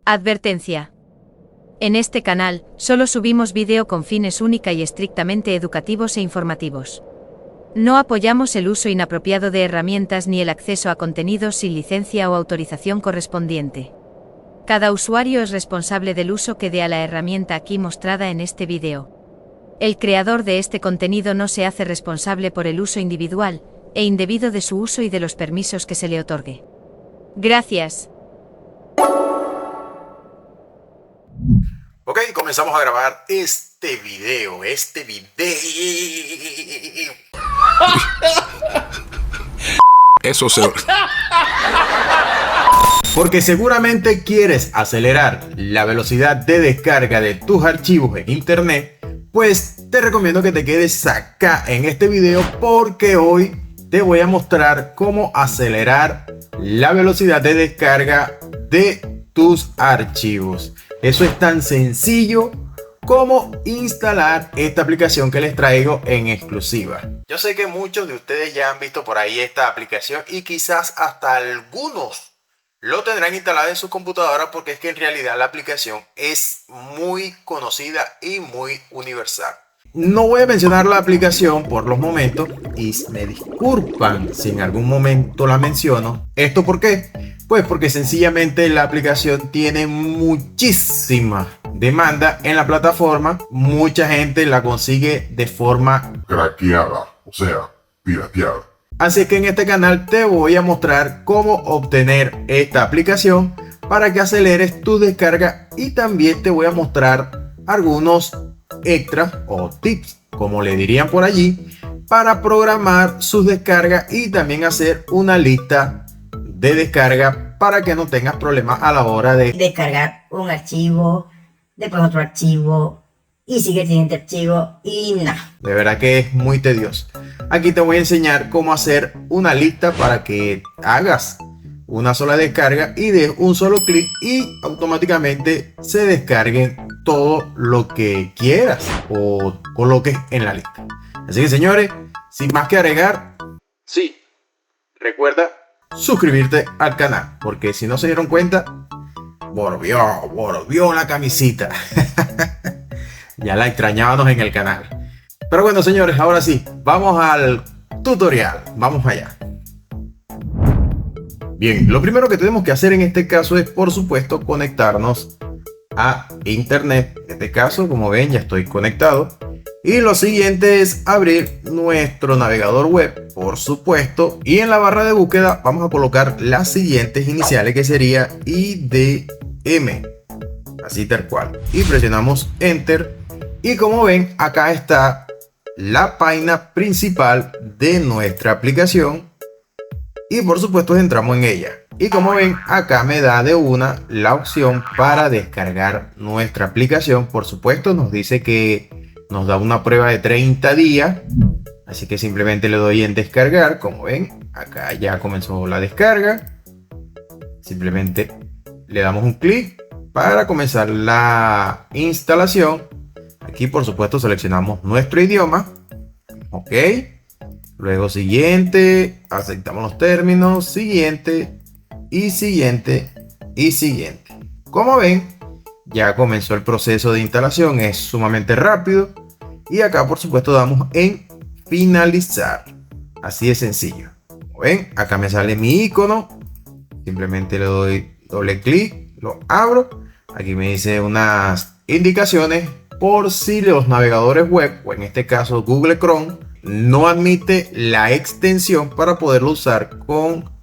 Advertencia. En este canal, solo subimos vídeo con fines única y estrictamente educativos e informativos. No apoyamos el uso inapropiado de herramientas ni el acceso a contenidos sin licencia o autorización correspondiente. Cada usuario es responsable del uso que dé a la herramienta aquí mostrada en este vídeo. El creador de este contenido no se hace responsable por el uso individual e indebido de su uso y de los permisos que se le otorgue. Gracias. Ok, comenzamos a grabar este video. Eso se... Porque seguramente quieres acelerar la velocidad de descarga de tus archivos en internet, pues te recomiendo que te quedes acá en este video porque hoy te voy a mostrar cómo acelerar la velocidad de descarga de tus archivos. Eso es tan sencillo como instalar esta aplicación que les traigo en exclusiva. Yo sé que muchos de ustedes ya han visto por ahí esta aplicación y quizás hasta algunos lo tendrán instalado en su computadora porque es que en realidad la aplicación es muy conocida y muy universal. No voy a mencionar la aplicación por los momentos y me disculpan si en algún momento la menciono. ¿Esto por qué? Pues porque sencillamente la aplicación tiene muchísima demanda en la plataforma. Mucha gente la consigue de forma craqueada, o sea, pirateada. Así que en este canal te voy a mostrar cómo obtener esta aplicación para que aceleres tu descarga y también te voy a mostrar algunos extras o tips, como le dirían por allí, para programar sus descargas y también hacer una lista de descarga para que no tengas problemas a la hora de descargar un archivo, después otro archivo y sigue el siguiente archivo y nada. De verdad que es muy tedioso. Aquí te voy a enseñar cómo hacer una lista para que hagas una sola descarga y de un solo clic y automáticamente se descarguen todo lo que quieras o coloques en la lista. Así que señores, sin más que agregar, sí, recuerda suscribirte al canal porque si no se dieron cuenta, volvió la camisita. Ya la extrañábamos en el canal. Pero bueno señores, ahora sí, vamos al tutorial, vamos allá. Bien, lo primero que tenemos que hacer en este caso es por supuesto conectarnos a internet. En este caso, como ven, ya estoy conectado. Y lo siguiente es abrir nuestro navegador web, por supuesto. Y en la barra de búsqueda vamos a colocar las siguientes iniciales, que sería IDM. Así tal cual. Y presionamos Enter. Y como ven, acá está la página principal de nuestra aplicación. Y por supuesto entramos en ella. Y como ven, acá me da de una la opción para descargar nuestra aplicación. Por supuesto nos dice que nos da una prueba de 30 días. Así que simplemente le doy en descargar. Como ven, acá ya comenzó la descarga. Simplemente le damos un clic para comenzar la instalación. Aquí por supuesto seleccionamos nuestro idioma. Ok. Luego siguiente. Aceptamos los términos. Siguiente. Y siguiente y siguiente. Como ven, ya comenzó el proceso de instalación, es sumamente rápido. Y acá por supuesto damos en finalizar. Así de sencillo. Como ven, acá me sale mi icono. Simplemente le doy doble clic, lo abro. Aquí me dice unas indicaciones por si los navegadores web, o en este caso Google Chrome, no admite la extensión para poderlo usar con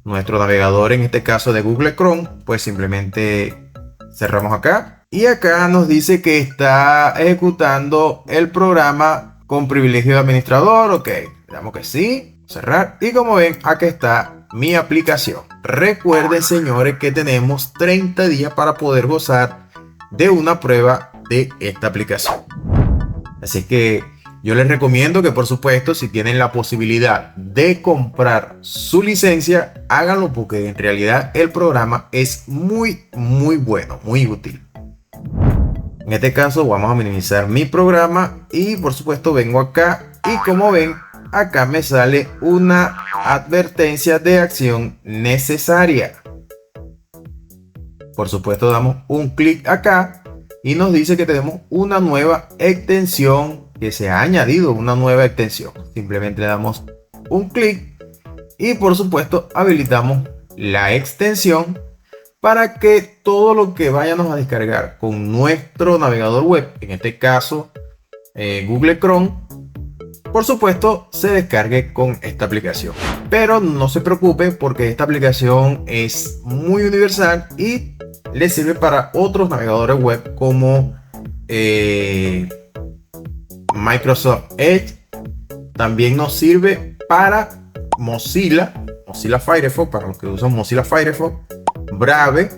nuestro navegador, en este caso de Google Chrome. Pues simplemente cerramos acá y acá nos dice que está ejecutando el programa con privilegio de administrador. Ok, le damos que sí, cerrar, y como ven, acá está mi aplicación. Recuerden señores que tenemos 30 días para poder gozar de una prueba de esta aplicación. Así que yo les recomiendo que por supuesto, si tienen la posibilidad de comprar su licencia, háganlo porque en realidad el programa es muy bueno, muy útil. En este caso vamos a minimizar mi programa y por supuesto vengo acá y como ven, acá me sale una advertencia de acción necesaria. Por supuesto damos un clic acá y nos dice que tenemos una nueva extensión, que se ha añadido una nueva extensión. Simplemente le damos un clic y por supuesto habilitamos la extensión para que todo lo que vayamos a descargar con nuestro navegador web, en este caso Google Chrome, por supuesto se descargue con esta aplicación. Pero no se preocupe, porque esta aplicación es muy universal y le sirve para otros navegadores web como Microsoft Edge. También nos sirve para Mozilla Firefox, para los que usan Mozilla Firefox, Brave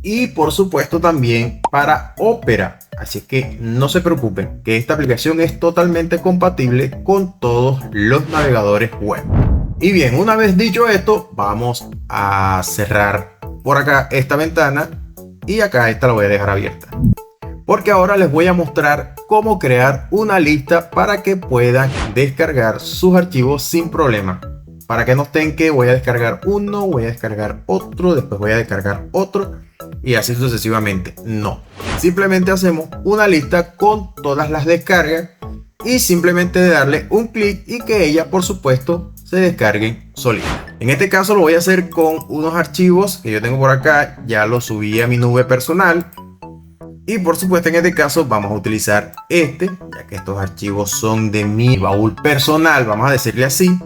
y por supuesto también para Opera. Así que no se preocupen, que esta aplicación es totalmente compatible con todos los navegadores web. Y bien, una vez dicho esto, vamos a cerrar por acá esta ventana y acá esta la voy a dejar abierta, porque ahora les voy a mostrar cómo crear una lista para que puedan descargar sus archivos sin problema. Para que no estén que voy a descargar uno, voy a descargar otro, después voy a descargar otro y así sucesivamente. No, simplemente hacemos una lista con todas las descargas y simplemente darle un clic y que ellas por supuesto se descarguen solitas. En este caso lo voy a hacer con unos archivos que yo tengo por acá, ya los subí a mi nube personal. Y por supuesto en este caso vamos a utilizar este, ya que estos archivos son de mi baúl personal, vamos a decirle así.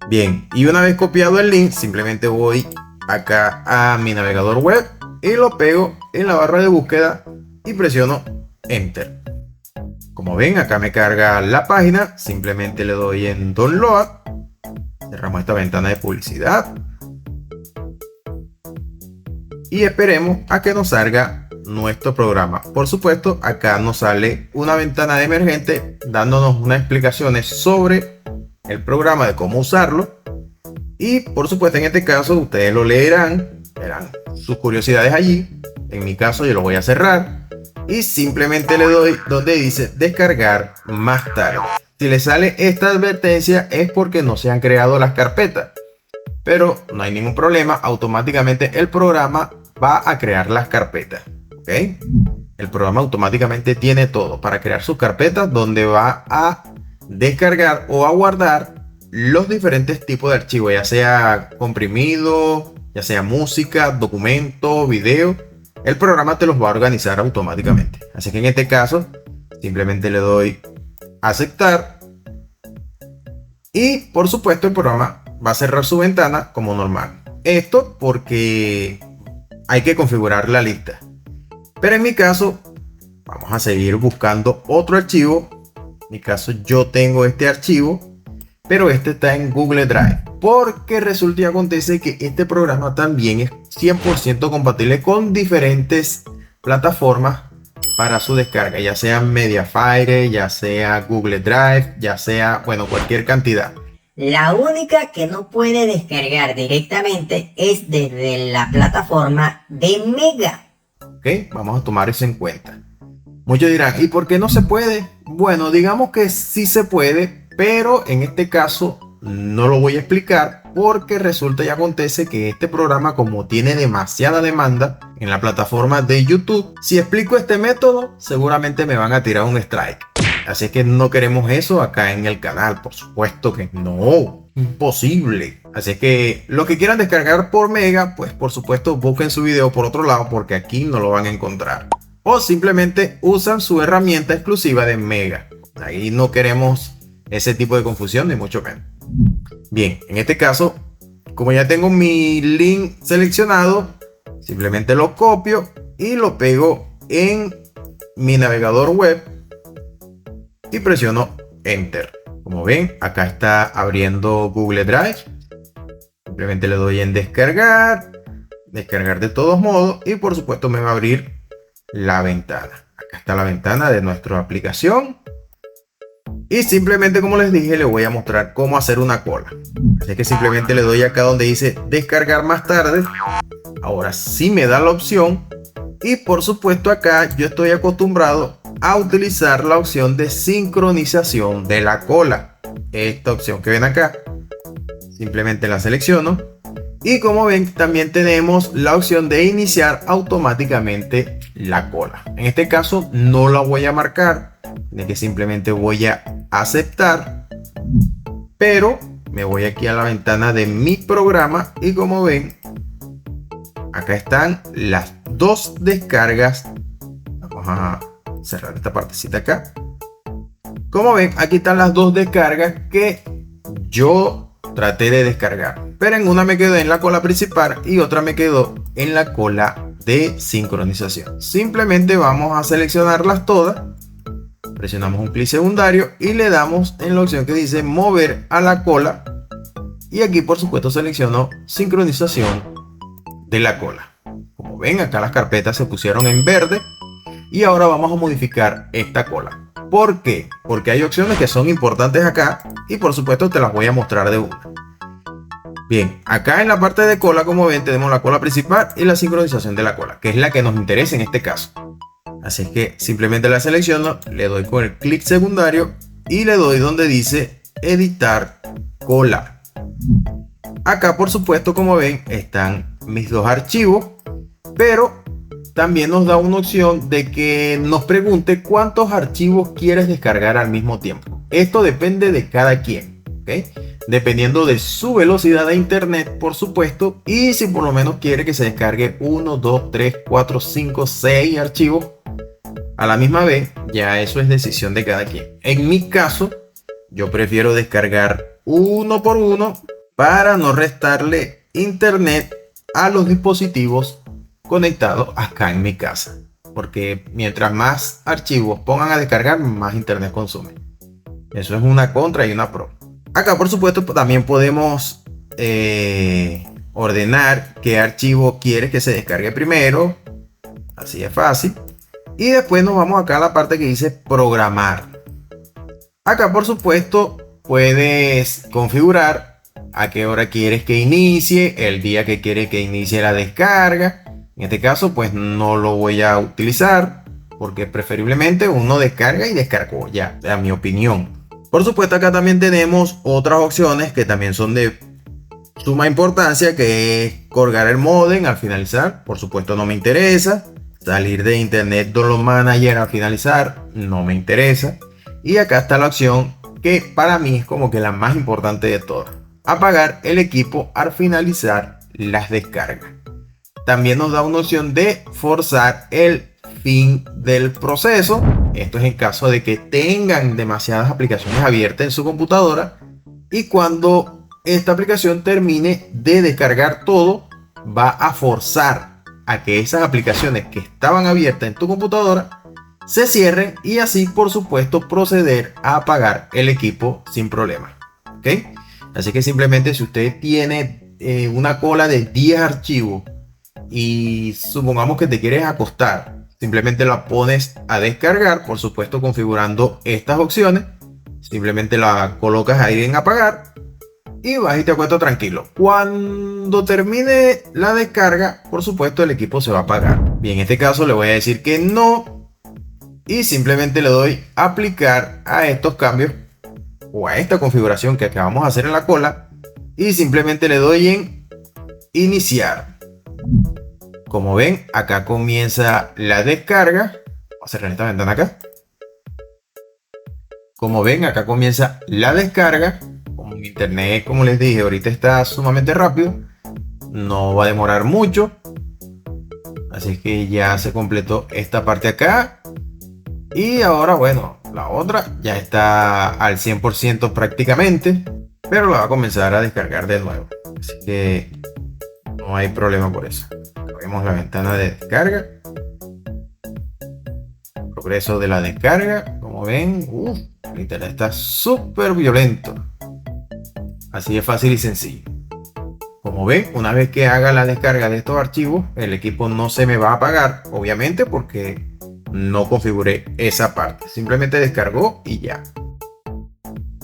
Bien, y una vez copiado el link, simplemente voy acá a mi navegador web y lo pego en la barra de búsqueda y presiono Enter. Como ven, acá me carga la página, simplemente le doy en Download, cerramos esta ventana de publicidad y esperemos a que nos salga nuestro programa. Por supuesto, acá nos sale una ventana de emergente dándonos unas explicaciones sobre el programa, de cómo usarlo, y por supuesto en este caso ustedes lo leerán, verán sus curiosidades allí. En mi caso yo lo voy a cerrar y simplemente le doy donde dice descargar más tarde. Si le sale esta advertencia es porque no se han creado las carpetas, pero no hay ningún problema, automáticamente el programa va a crear las carpetas. ¿Ok? El programa automáticamente tiene todo para crear sus carpetas donde va a descargar o a guardar los diferentes tipos de archivos, ya sea comprimido, ya sea música, documento, video. El programa te los va a organizar automáticamente. Así que en este caso simplemente le doy aceptar y por supuesto el programa va a cerrar su ventana como normal. Esto porque hay que configurar la lista, pero en mi caso vamos a seguir buscando otro archivo. En mi caso yo tengo este archivo, pero este está en Google Drive, porque resulta y acontece que este programa también es 100% compatible con diferentes plataformas para su descarga, ya sea Mediafire, ya sea Google Drive, ya sea, bueno, cualquier cantidad. La única que no puede descargar directamente es desde la plataforma de Mega. Ok, vamos a tomar eso en cuenta. Muchos dirán, ¿y por qué no se puede? Bueno, digamos que sí se puede, pero en este caso no lo voy a explicar porque resulta y acontece que este programa, como tiene demasiada demanda en la plataforma de YouTube, si explico este método seguramente me van a tirar un strike. Así que no queremos eso acá en el canal, por supuesto que no, imposible. Así que lo que quieran descargar por Mega, pues por supuesto busquen su video por otro lado porque aquí no lo van a encontrar. O simplemente usan su herramienta exclusiva de Mega. Ahí no queremos ese tipo de confusión, ni mucho menos. Bien, en este caso, como ya tengo mi link seleccionado, simplemente lo copio y lo pego en mi navegador web y presiono Enter. Como ven, acá está abriendo Google Drive. Simplemente le doy en descargar, descargar de todos modos y por supuesto me va a abrir la ventana. Acá está la ventana de nuestra aplicación. Y simplemente, como les dije, les voy a mostrar cómo hacer una cola. Así que simplemente le doy acá donde dice descargar más tarde. Ahora sí me da la opción. Y por supuesto acá yo estoy acostumbrado a utilizar la opción de sincronización de la cola. Esta opción que ven acá. Simplemente la selecciono. Y como ven, también tenemos la opción de iniciar automáticamente la cola. En este caso no la voy a marcar, de que simplemente voy a aceptar, pero me voy aquí a la ventana de mi programa y como ven, acá están las dos descargas. Vamos a cerrar esta partecita acá. Como ven, aquí están las dos descargas que yo traté de descargar, pero en una me quedó en la cola principal y otra me quedó en la cola de sincronización. Simplemente vamos a seleccionarlas todas, presionamos un clic secundario y le damos en la opción que dice mover a la cola, y aquí por supuesto selecciono sincronización de la cola. Como ven, acá las carpetas se pusieron en verde y ahora vamos a modificar esta cola. ¿Por qué? Porque hay opciones que son importantes acá y por supuesto te las voy a mostrar de una. Bien, acá en la parte de cola, como ven, tenemos la cola principal y la sincronización de la cola, que es la que nos interesa en este caso. Así es que simplemente la selecciono, le doy con el clic secundario y le doy donde dice editar cola. Acá por supuesto, como ven, están mis dos archivos, pero también nos da una opción de que nos pregunte cuántos archivos quieres descargar al mismo tiempo. Esto depende de cada quien, ¿ok? Dependiendo de su velocidad de internet, por supuesto, y si por lo menos quiere que se descargue 1, 2, 3, 4, 5, 6 archivos a la misma vez, ya eso es decisión de cada quien. En mi caso, yo prefiero descargar uno por uno para no restarle internet a los dispositivos conectados acá en mi casa, porque mientras más archivos pongan a descargar, más internet consume. Eso es una contra y una pro. Acá por supuesto también podemos ordenar qué archivo quieres que se descargue primero, así es fácil, y después nos vamos acá a la parte que dice programar. Acá por supuesto puedes configurar a qué hora quieres que inicie, el día que quieres que inicie la descarga. En este caso pues no lo voy a utilizar porque preferiblemente uno descarga y descargó ya, a mi opinión. Por supuesto acá también tenemos otras opciones que también son de suma importancia, que es colgar el módem al finalizar. Por supuesto no me interesa. Salir de Internet Download Manager al finalizar no me interesa. Y acá está la opción que para mí es como que la más importante de todas: apagar el equipo al finalizar las descargas. También nos da una opción de forzar el fin del proceso. Esto es en caso de que tengan demasiadas aplicaciones abiertas en su computadora y cuando esta aplicación termine de descargar todo, va a forzar a que esas aplicaciones que estaban abiertas en tu computadora se cierren y así por supuesto proceder a apagar el equipo sin problema. ¿Ok? Así que simplemente si usted tiene una cola de 10 archivos y supongamos que te quieres acostar, simplemente la pones a descargar, por supuesto configurando estas opciones. Simplemente la colocas ahí en apagar y vas y te acuestas tranquilo. Cuando termine la descarga, por supuesto el equipo se va a apagar. Bien, en este caso le voy a decir que no y simplemente le doy a aplicar a estos cambios o a esta configuración que acabamos de hacer en la cola y simplemente le doy en iniciar. Como ven, acá comienza la descarga. Vamos a cerrar esta ventana acá. Como ven, acá comienza la descarga. Como mi internet, como les dije, ahorita está sumamente rápido, no va a demorar mucho. Así que ya se completó esta parte acá. Y ahora, bueno, la otra ya está al 100% prácticamente, pero la va a comenzar a descargar de nuevo. Así que no hay problema por eso. Vemos la ventana de descarga, progreso de la descarga. Como ven, el internet está súper violento. Así de fácil y sencillo. Como ven, una vez que haga la descarga de estos archivos, el equipo no se me va a apagar, obviamente, porque no configuré esa parte. Simplemente descargó y ya.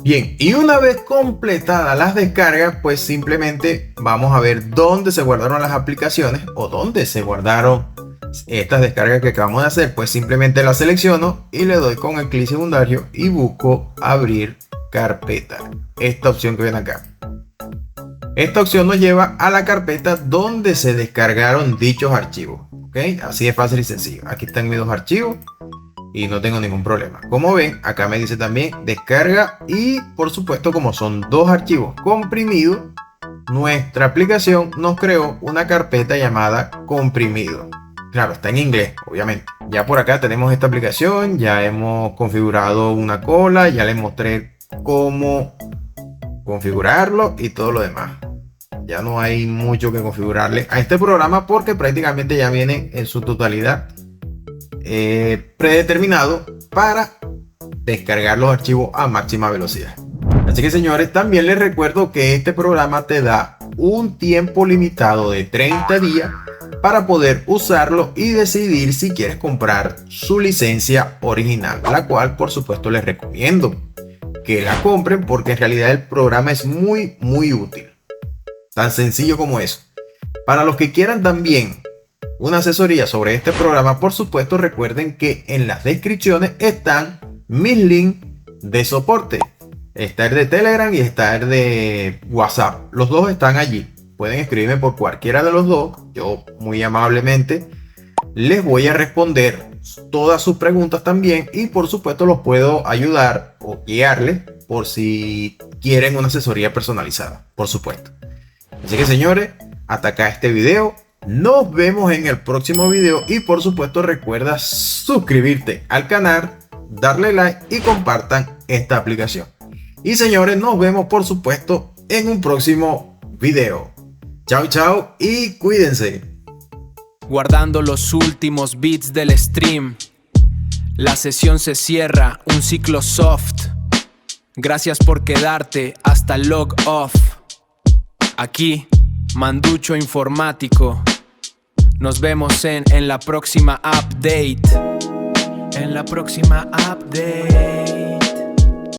Bien, y una vez completadas las descargas, pues simplemente vamos a ver dónde se guardaron las aplicaciones o dónde se guardaron estas descargas que acabamos de hacer. Pues simplemente las selecciono y le doy con el clic secundario y busco abrir carpeta. Esta opción que ven acá. Esta opción nos lleva a la carpeta donde se descargaron dichos archivos. ¿Ok? Así es fácil y sencillo. Aquí están mis dos archivos y no tengo ningún problema. Como ven, acá me dice también descarga y por supuesto, como son dos archivos comprimidos, nuestra aplicación nos creó una carpeta llamada comprimido. Claro, está en inglés, obviamente. Ya por acá tenemos esta aplicación, ya hemos configurado una cola, ya les mostré cómo configurarlo y todo lo demás. Ya no hay mucho que configurarle a este programa porque prácticamente ya viene en su totalidad predeterminado para descargar los archivos a máxima velocidad. Así que señores, también les recuerdo que este programa te da un tiempo limitado de 30 días para poder usarlo y decidir si quieres comprar su licencia original, la cual por supuesto les recomiendo que la compren porque en realidad el programa es muy útil. Tan sencillo como eso. Para los que quieran también una asesoría sobre este programa, por supuesto recuerden que en las descripciones están mis links de soporte. Está el de Telegram y está el de WhatsApp. Los dos están allí. Pueden escribirme por cualquiera de los dos. Yo muy amablemente les voy a responder todas sus preguntas también. Y por supuesto los puedo ayudar o guiarles por si quieren una asesoría personalizada. Por supuesto. Así que señores, hasta acá este video. Nos vemos en el próximo video. Y por supuesto recuerda suscribirte al canal, darle like y compartan esta aplicación. Y señores, nos vemos por supuesto en un próximo video. Chao, chao y cuídense. Guardando los últimos beats del stream. La sesión se cierra, un ciclo soft. Gracias por quedarte hasta log off. Aquí, Manducho Informático. Nos vemos en la próxima update. En la próxima update.